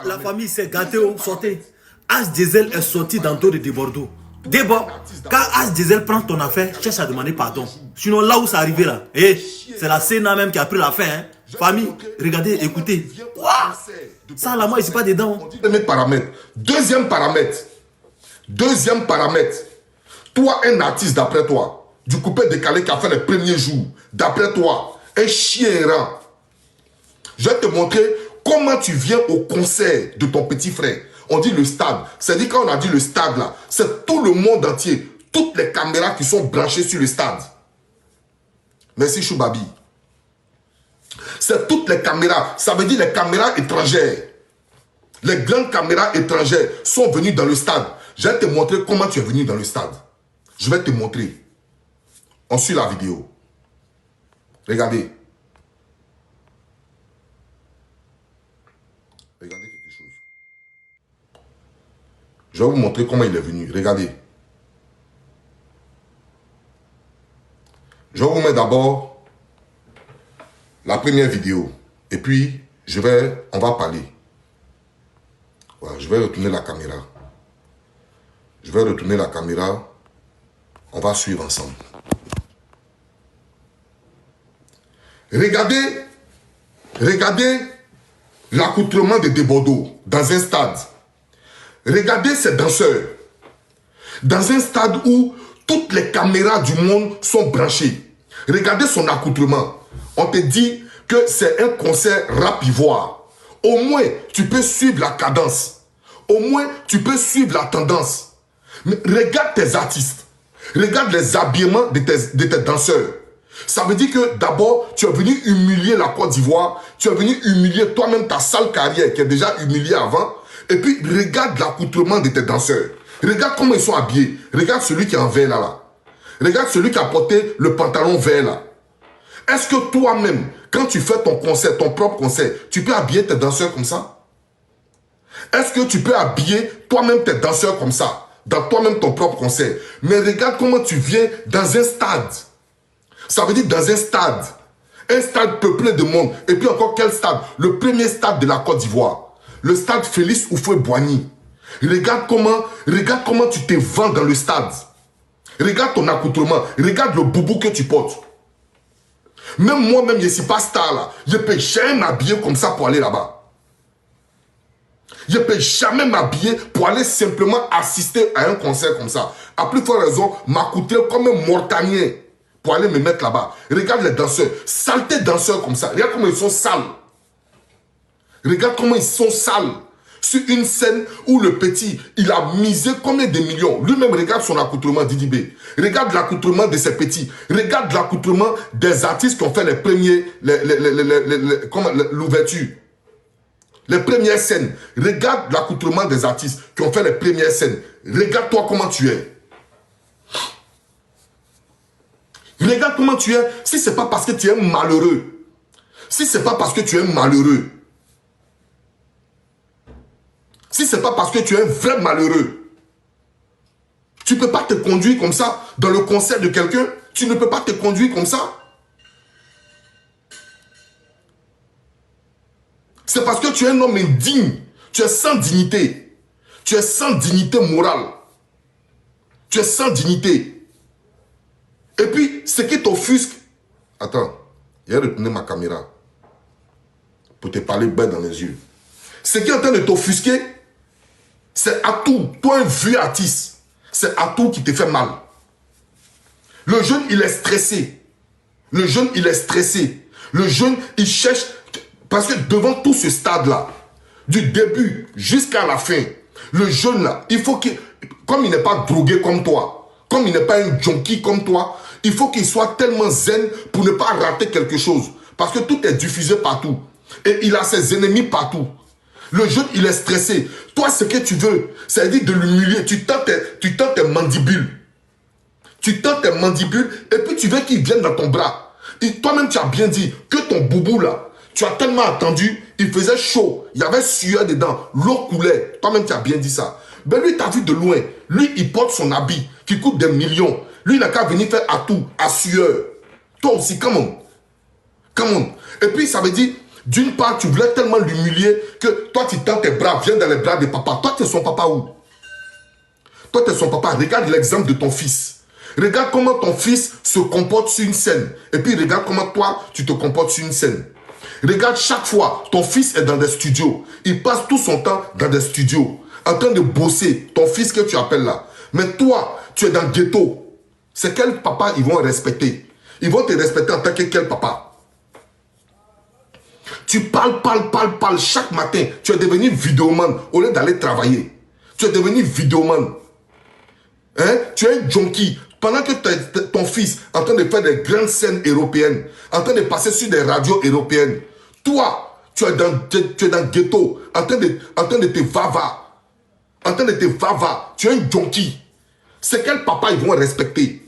La famille s'est gâtée au sortez. As Diesel est sorti dans dos de Bordeaux. D'abord, quand As Diesel prend ton affaire, cherche à demander pardon. Sinon, là où ça arrivé là, c'est la Sénat même qui a pris l'affaire. Hein. Famille, regardez, écoutez. Quoi? Ça, là, moi, je ne suis pas dedans. Premier paramètre. Deuxième paramètre. Toi, un artiste d'après toi, du coupé décalé qui a fait les premiers jours, d'après toi, un chien errant. Je vais te montrer comment tu viens au concert de ton petit frère. On dit le stade. C'est-à-dire quand on a dit le stade là, c'est tout le monde entier. Toutes les caméras qui sont branchées sur le stade. Merci Choubabi. C'est toutes les caméras. Ça veut dire les caméras étrangères. Les grandes caméras étrangères sont venues dans le stade. Je vais te montrer comment tu es venu dans le stade. Je vais te montrer. On suit la vidéo. Regardez. Regardez quelque chose. Je vais vous montrer comment il est venu. Regardez. Je vais vous mettre d'abord la première vidéo. Et puis, on va parler. Voilà, je vais retourner la caméra. On va suivre ensemble. Regardez l'accoutrement de Bordeaux dans un stade. Regardez ces danseurs. Dans un stade où toutes les caméras du monde sont branchées. Regardez son accoutrement. On te dit que c'est un concert rap ivoire. Au moins, tu peux suivre la cadence. Au moins, tu peux suivre la tendance. Mais regarde tes artistes. Regarde les habillements de tes danseurs. Ça veut dire que d'abord, tu es venu humilier la Côte d'Ivoire. Tu es venu humilier toi-même ta sale carrière qui est déjà humiliée avant. Et puis, regarde l'accoutrement de tes danseurs. Regarde comment ils sont habillés. Regarde celui qui est en vert là. Regarde celui qui a porté le pantalon vert là. Est-ce que toi-même, quand tu fais ton concert, ton propre concert, tu peux habiller tes danseurs comme ça? Est-ce que tu peux habiller toi-même tes danseurs comme ça? Dans toi-même ton propre concert. Mais regarde comment tu viens dans un stade. Ça veut dire dans un stade. Un stade peuplé de monde. Et puis encore quel stade? Le premier stade de la Côte d'Ivoire. Le stade Félix Houphouët-Boigny. Regarde comment tu te vends dans le stade. Regarde ton accoutrement. Regarde le boubou que tu portes. Même moi-même, je ne suis pas star là. Je ne peux jamais m'habiller comme ça pour aller là-bas. Je ne peux jamais m'habiller pour aller simplement assister à un concert comme ça. À plus forte raison, m'accouter comme un mortanier pour aller me mettre là-bas. Regarde les danseurs. Saleté danseurs comme ça. Regarde comment ils sont sales. Regarde comment ils sont sales. Sur une scène où le petit, il a misé combien de millions. Lui-même regarde son accoutrement, Didi B. Regarde l'accoutrement de ces petits. Regarde l'accoutrement des artistes qui ont fait les premiers, l'ouverture. Les premières scènes. Regarde l'accoutrement des artistes qui ont fait les premières scènes. Regarde-toi comment tu es. Regarde comment tu es. Si ce n'est pas parce que tu es malheureux. Si ce n'est pas parce que tu es malheureux. Si ce n'est pas parce que tu es un vrai malheureux. Tu ne peux pas te conduire comme ça dans le concert de quelqu'un. Tu ne peux pas te conduire comme ça. C'est parce que tu es un homme indigne. Tu es sans dignité. Tu es sans dignité morale. Tu es sans dignité. Et puis, ce qui t'offusque... Attends, j'ai retourné ma caméra pour te parler bête dans les yeux. Ce qui est en train de t'offusquer, c'est Atou. Toi, un vieux artiste, c'est Atou qui te fait mal. Le jeune, il est stressé. Le jeune, il cherche... Parce que devant tout ce stade-là, du début jusqu'à la fin, le jeune là, il faut qu'il... Comme il n'est pas drogué comme toi, comme il n'est pas un junkie comme toi, il faut qu'il soit tellement zen pour ne pas rater quelque chose. Parce que tout est diffusé partout. Et il a ses ennemis partout. Le jeune, il est stressé. Toi, ce que tu veux, c'est-à-dire de l'humilier. Tu tends tes mandibules. Et puis tu veux qu'il vienne dans ton bras. Et toi-même, tu as bien dit que ton boubou là, tu as tellement attendu, il faisait chaud. Il y avait sueur dedans. L'eau coulait. Toi-même, tu as bien dit ça. Ben lui, tu as vu de loin. Lui, il porte son habit qui coûte des millions. Lui, il n'a qu'à venir faire à tout, à sueur. Toi aussi, come on. Et puis, ça veut dire, D'une part, tu voulais tellement l'humilier que toi, tu tends tes bras, viens dans les bras de papa. Toi, tu es son papa où? Toi, tu es son papa. Regarde l'exemple de ton fils. Regarde comment ton fils se comporte sur une scène. Et puis, regarde comment toi, tu te comportes sur une scène. Regarde, chaque fois, ton fils est dans des studios. Il passe tout son temps dans des studios, en train de bosser. Ton fils que tu appelles là. Mais toi, tu es dans le ghetto. C'est quel papa ils vont respecter? Ils vont te respecter en tant que quel papa? Tu parles chaque matin. Tu es devenu vidéoman au lieu d'aller travailler. Tu es devenu vidéoman. Hein? Tu es un junkie. Pendant que ton fils est en train de faire des grandes scènes européennes, en train de passer sur des radios européennes, toi, tu es dans le ghetto, en train de te vava. En train de te vava. Tu es un junkie. C'est quel papa ils vont respecter?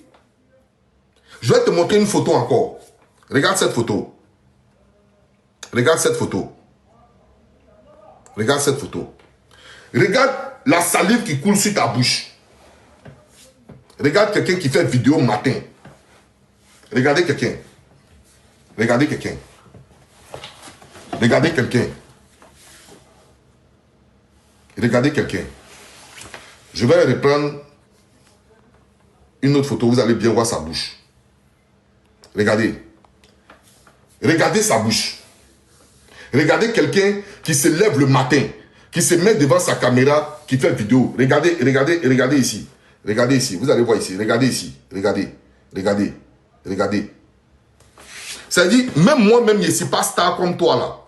Je vais te montrer une photo encore. Regarde cette photo. Regarde cette photo. Regarde cette photo. Regarde la salive qui coule sur ta bouche. Regarde quelqu'un qui fait vidéo matin. Regardez quelqu'un. Regardez quelqu'un. Regardez quelqu'un. Regardez quelqu'un. Je vais reprendre une autre photo. Vous allez bien voir sa bouche. Regardez. Regardez sa bouche. Regardez quelqu'un qui se lève le matin, qui se met devant sa caméra, qui fait vidéo. Regardez, regardez, regardez ici. Regardez ici. Vous allez voir ici. Regardez ici. Regardez. Regardez. Regardez. C'est-à-dire, même moi-même, je ne suis pas star comme toi là.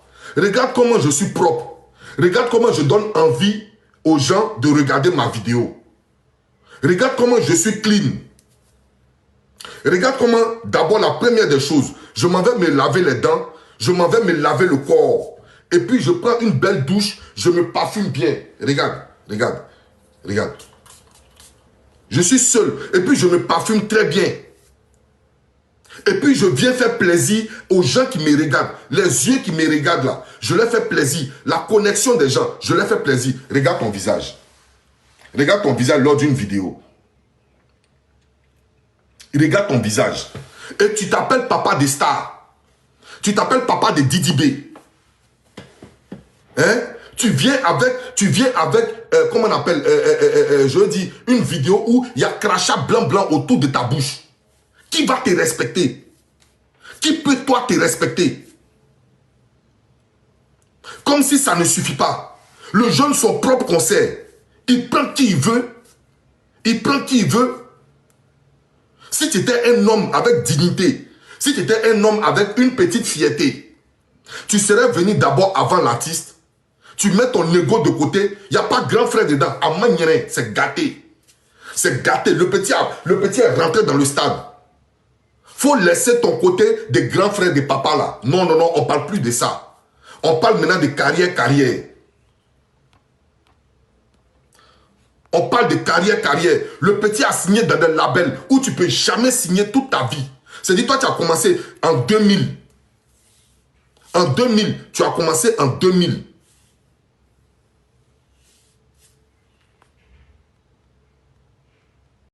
Regarde comment je suis propre. Regarde comment je donne envie aux gens de regarder ma vidéo. Regarde comment je suis clean. Regarde comment, d'abord, la première des choses, je m'en vais me laver les dents, je m'en vais me laver le corps. Et puis, je prends une belle douche, je me parfume bien. Regarde, regarde, regarde. Je suis seul, et puis je me parfume très bien. Et puis, je viens faire plaisir aux gens qui me regardent. Les yeux qui me regardent là, je leur fais plaisir. La connexion des gens, je leur fais plaisir. Regarde ton visage. Regarde ton visage lors d'une vidéo. Regarde ton visage. Et tu t'appelles papa des stars. Tu t'appelles papa de Didi B. Hein? Tu viens avec comment on appelle, je veux dire, une vidéo où il y a crachat blanc autour de ta bouche. Qui va te respecter? Qui peut toi te respecter? Comme si ça ne suffit pas. Le jeune, son propre concert. Il prend qui il veut. Il prend qui il veut. Si tu étais un homme avec dignité, si tu étais un homme avec une petite fierté, tu serais venu d'abord avant l'artiste. Tu mets ton ego de côté. Il n'y a pas grand frère dedans. À Magnérin, c'est gâté. C'est gâté. Le petit est rentré dans le stade. Faut laisser ton côté des grands frères de papa là. Non, non, non, on ne parle plus de ça. On parle maintenant de carrière. On parle de carrière. Le petit a signé dans des labels où tu ne peux jamais signer toute ta vie. C'est-à-dire, toi, tu as commencé en 2000. En 2000, tu as commencé en 2000.